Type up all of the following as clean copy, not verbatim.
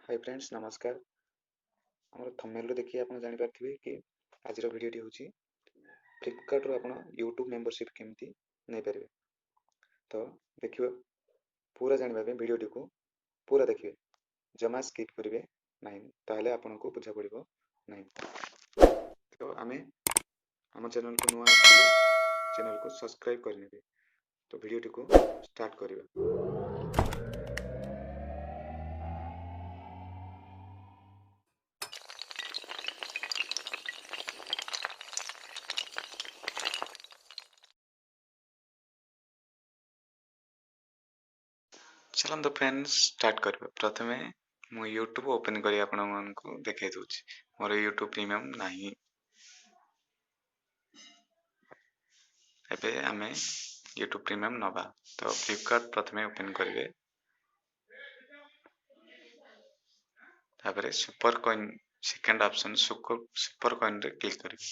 Hi friends नमस्कार। आमर thumbnail देखिए आप जानि पारथिबे कि आज भिडियोटी होची फ्लिपकार्ट रो आपण यूट्यूब मेंबरशिप केमती नै परिबे। तो देखिबे पूरा जानिबा पे वीडियोटी को पूरा देखिबे, जमा स्किप करिवे नाही, ताहले आपन को बुझा पड़िबो नाही। तो आमे हम चैनल को नुआ चैनल को सब्सक्राइब करनेबे। तो वीडियोटी को स्टार्ट करिबा। चलते फ्रेंड्स स्टार्ट करबे। प्रथमे मु यूट्यूब ओपन करी आपण को देखाई दूची। मोर यूट्यूब प्रीमियम नाही। एबे आमे यूट्यूब प्रीमियम नबा। तो फ्लिपकार्ट प्रथमे ओपन करिवे, तापरे super coin second option super coin रे क्लिक करिवे।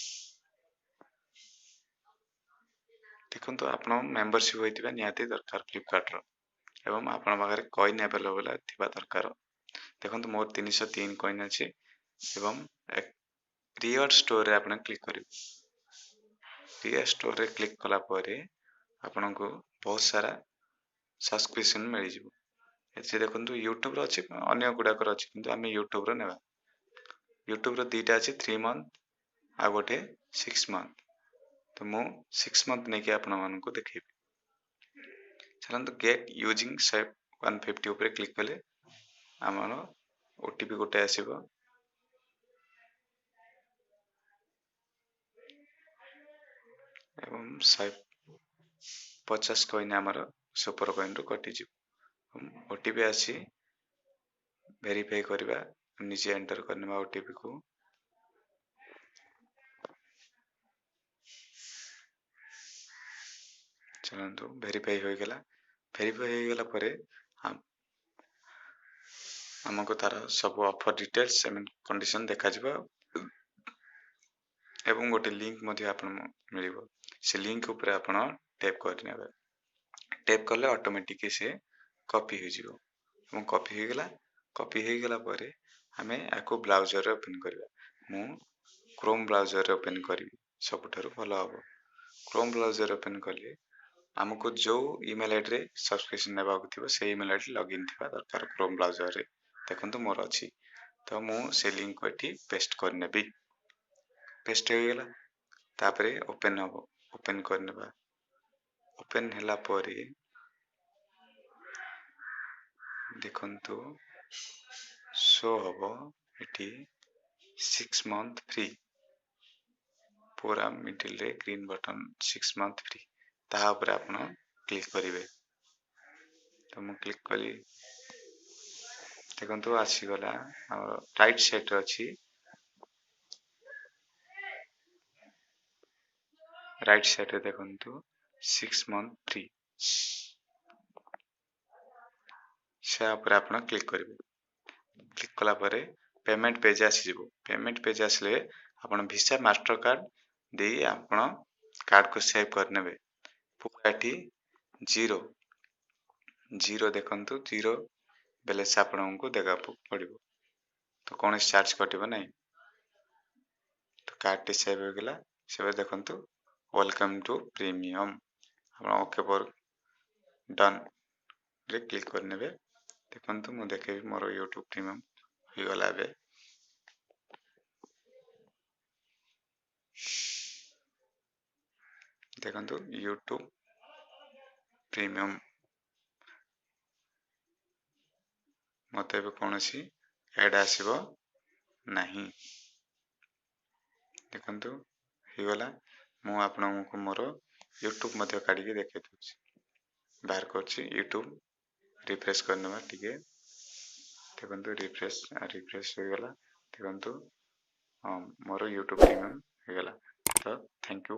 देखंतु आपण मेंबरशिप होइतिबा नियाती दरकार फ्लिपकार्ट रो, एवं आपण पाखरे कॉइन अवेलेबल थिबा दरकार। देखंतु मोर 303 कॉइन अछि एवं रियल स्टोर रे आपण क्लिक करिवे। रियल स्टोर रे क्लिक कला परे आपण को बहुत सारा सब्सक्रिप्शन मिल जिवो। एसे देखंतु यूट्यूब रो अछि, अन्य गुडा कर अछि, किंतु आमे यूट्यूब रो नेबा। यूट्यूब रो दीटा अछि 3 मंथ आ गोटे 6 मंथ। तो मु 6 मंथ नै के आपण मान को देखेबी। चलंतु गेट यूजिंग सेव 150 ऊपर क्लिक कले आमनो ओटीपी गोटे आसीबो। एवं 150 कॉइन आमर सुपर कॉइन रो कटि जिवो। ओटीपी आसी वेरीफाई करबा, निजे एंटर करनेबा ओटीपी को। चलंतु वेरीफाई हो गेला। वेरीफाई हो गेला परे हमको तार सब ऑफर डिटेल्स एंड कंडीशन देखा जिवो एवं गोटे लिंक मध्ये आपण मिलिबो। से लिंक ऊपर आपण टैप करनेबे। टैप करले ऑटोमेटिक से कॉपी हो जिवो। एवं कॉपी हो गेला। कॉपी हो गेला परे हमें आको ब्राउजर रे ओपन करबा। मु क्रोम ब्राउजर रे ओपन करबी, सबठारु भलो हबो। क्रोम ब्राउजर ओपन करले हमको जो ईमेल आईडी रे सब्सक्रिप्शन नेबा थिबो से ईमेल आईडी लॉगिन थिबा दरकार क्रोम ब्राउजर रे। देखंतु मोर अछि, तो मु से लिंक को एठी पेस्ट करनेबी। पेस्ट हो गेला। तापरे ओपन हबो। ओपन करनेबा। ओपन हला परे देखंतु शो हबो एठी 6 मंथ फ्री। पूरा मिडिल रे ग्रीन बटन 6 मंथ फ्री, ता ऊपर आपण क्लिक करिवे। तो मु क्लिक कली। देखंतु आसी गला राइट साइड रे अछि, राइट साइड रे देखंतु 6 मंथ फ्री, से ऊपर आपण क्लिक करिवे। क्लिक कला परे पेमेंट पेज आसी जिवो। पेमेंट पेज आसले आपण वीसा मास्टर कार्ड दे आपण कार्ड को सेव करनेबे। पूरा एठी जीरो जीरो देखंतु जीरो बैलेंस आपण को देगा पड़िबो। तो कौन चार्ज कटिबो नहीं। तो कार्ड टी सेव हो गेला। से देखंतु वेलकम टू प्रीमियम। आपण ओके पर डन रे क्लिक करनेबे। देखंतु मु देखेबी मोर यूट्यूब प्रीमियम हो गला बे। देखंतु यूट्यूब प्रीमियम मते बे कोनोसी ऐड आसीबो नहीं। देखंतु हो गला। मु आपन को मोर यूट्यूब मध्ये काढी के देखे दउची। बाहर करछि यूट्यूब रिफ्रेश करनेबा टिके। देखंतु रिफ्रेश हो गला। देखंतु मोर यूट्यूब प्रीमियम हो गला। तो थैंक यू।